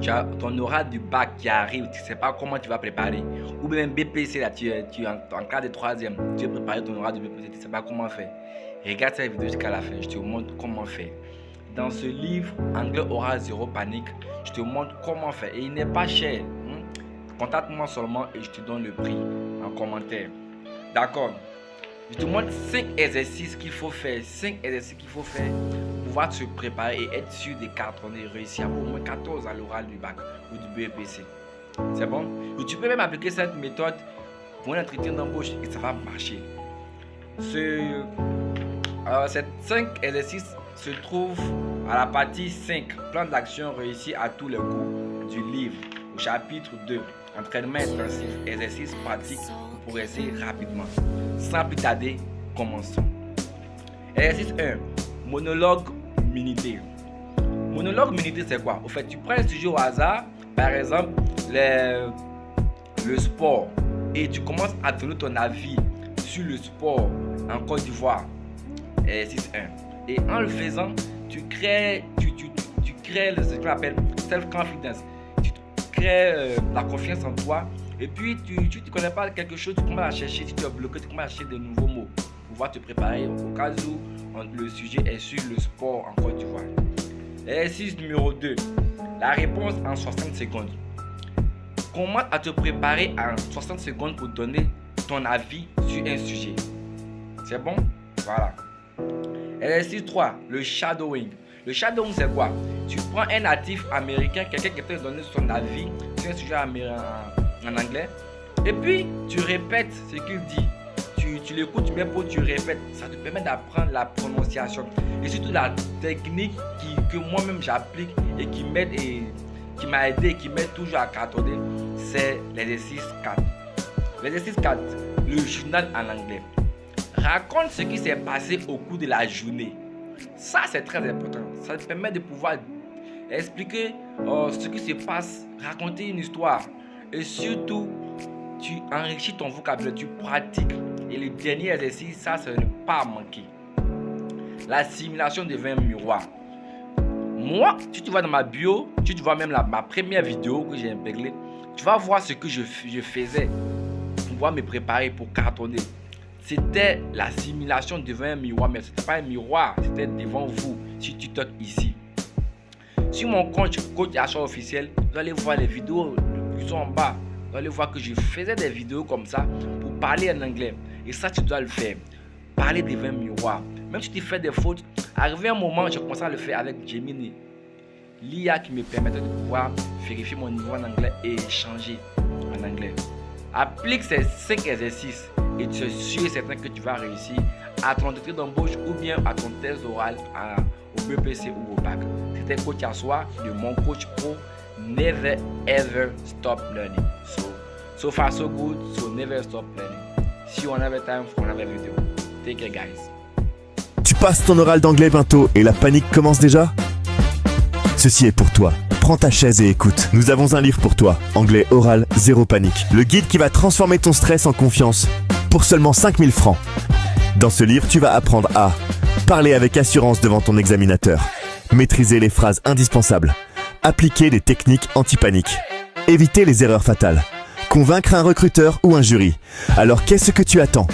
tu as ton oral du bac qui arrive, tu ne sais pas comment tu vas préparer. Ou bien BPC, là, tu es en classe de 3e, tu veux préparer ton oral du BPC, tu ne sais pas comment faire. Regarde cette vidéo jusqu'à la fin, je te montre comment faire. Dans ce livre, Anglais Oral Zéro Panique, je te montre comment faire. Et il n'est pas cher. Contacte-moi seulement et je te donne le prix en commentaire. D'accord? Je te montre 5 exercices qu'il faut faire. 5 exercices qu'il faut faire pour pouvoir se préparer et être sûr de cartonner et réussir à avoir au moins 14 à l'oral du bac ou du BEPC. C'est bon? Et tu peux même appliquer cette méthode pour un entretien d'embauche et ça va marcher. Ces 5 exercices se trouvent à la partie 5, plan d'action réussi à tous les coups du livre, au chapitre 2, entraînement intensif, exercice pratique pour progresser rapidement. Sans plus tarder, commençons. Exercice 1, monologue minité. Monologue minité, c'est quoi? Au fait, tu prends un sujet au hasard, par exemple le sport, et tu commences à donner ton avis sur le sport en Côte d'Ivoire. Exercice 1. Et en le faisant, tu crées ce qu'on appelle self-confidence. Tu crées la confiance en toi. Et puis, tu ne connais pas quelque chose, tu commences à chercher. Si tu es bloqué, tu commences à chercher de nouveaux mots pour pouvoir te préparer au cas où le sujet est sur le sport en Côte d'Ivoire. Exercice numéro 2. La réponse en 60 secondes. Commence à te préparer en 60 secondes pour donner ton avis sur un sujet. C'est bon? Voilà. Exercice 3, le shadowing. Le shadowing, c'est quoi? Tu prends un natif américain, quelqu'un qui te donne son avis sur un sujet en anglais, et puis tu répètes ce qu'il dit. Tu l'écoutes, tu mets pour, tu répètes. Ça te permet d'apprendre la prononciation et surtout la technique que moi-même j'applique et qui m'aide et qui m'a aidé et qui m'aide toujours à cartonner. C'est l'exercice 4. L'exercice 4, le journal en anglais. Raconte ce qui s'est passé au cours de la journée. Ça, c'est très important. Ça te permet de pouvoir expliquer ce qui se passe, raconter une histoire. Et surtout, tu enrichis ton vocabulaire, tu pratiques. Et le dernier exercice, ça ne pas manquer. La simulation devient un miroir. Moi, si tu vas dans ma bio, si tu vois même ma première vidéo que j'ai intégrée, tu vas voir ce que je faisais pour pouvoir me préparer pour cartonner. C'était la simulation devant un miroir, mais ce n'était pas un miroir, c'était devant vous, si tu toques ici. Sur mon compte Coach Achat officiel, vous allez voir les vidéos qui sont en bas. Vous allez voir que je faisais des vidéos comme ça pour parler en anglais. Et ça, tu dois le faire. Parler devant un miroir. Même si tu fais des fautes, arrivé un moment, j'ai commencé à le faire avec Gemini. L'IA qui me permettait de pouvoir vérifier mon niveau en anglais et échanger en anglais. Applique ces 5 exercices et tu es sûr et certain que tu vas réussir à ton entretien d'embauche ou bien à ton test oral au BPC ou au bac. C'était Coach Assoir de mon coach pro. Never ever stop learning. So far so good, so never stop learning. See you on another time for another video. Take care guys. Tu passes ton oral d'anglais bientôt et la panique commence déjà? Ceci est pour toi. Prends ta chaise et écoute. Nous avons un livre pour toi. Anglais oral Zéro Panique. Le guide qui va transformer ton stress en confiance pour seulement 5000 francs. Dans ce livre, tu vas apprendre à parler avec assurance devant ton examinateur, maîtriser les phrases indispensables, appliquer des techniques anti-panique, éviter les erreurs fatales, convaincre un recruteur ou un jury. Alors qu'est-ce que tu attends?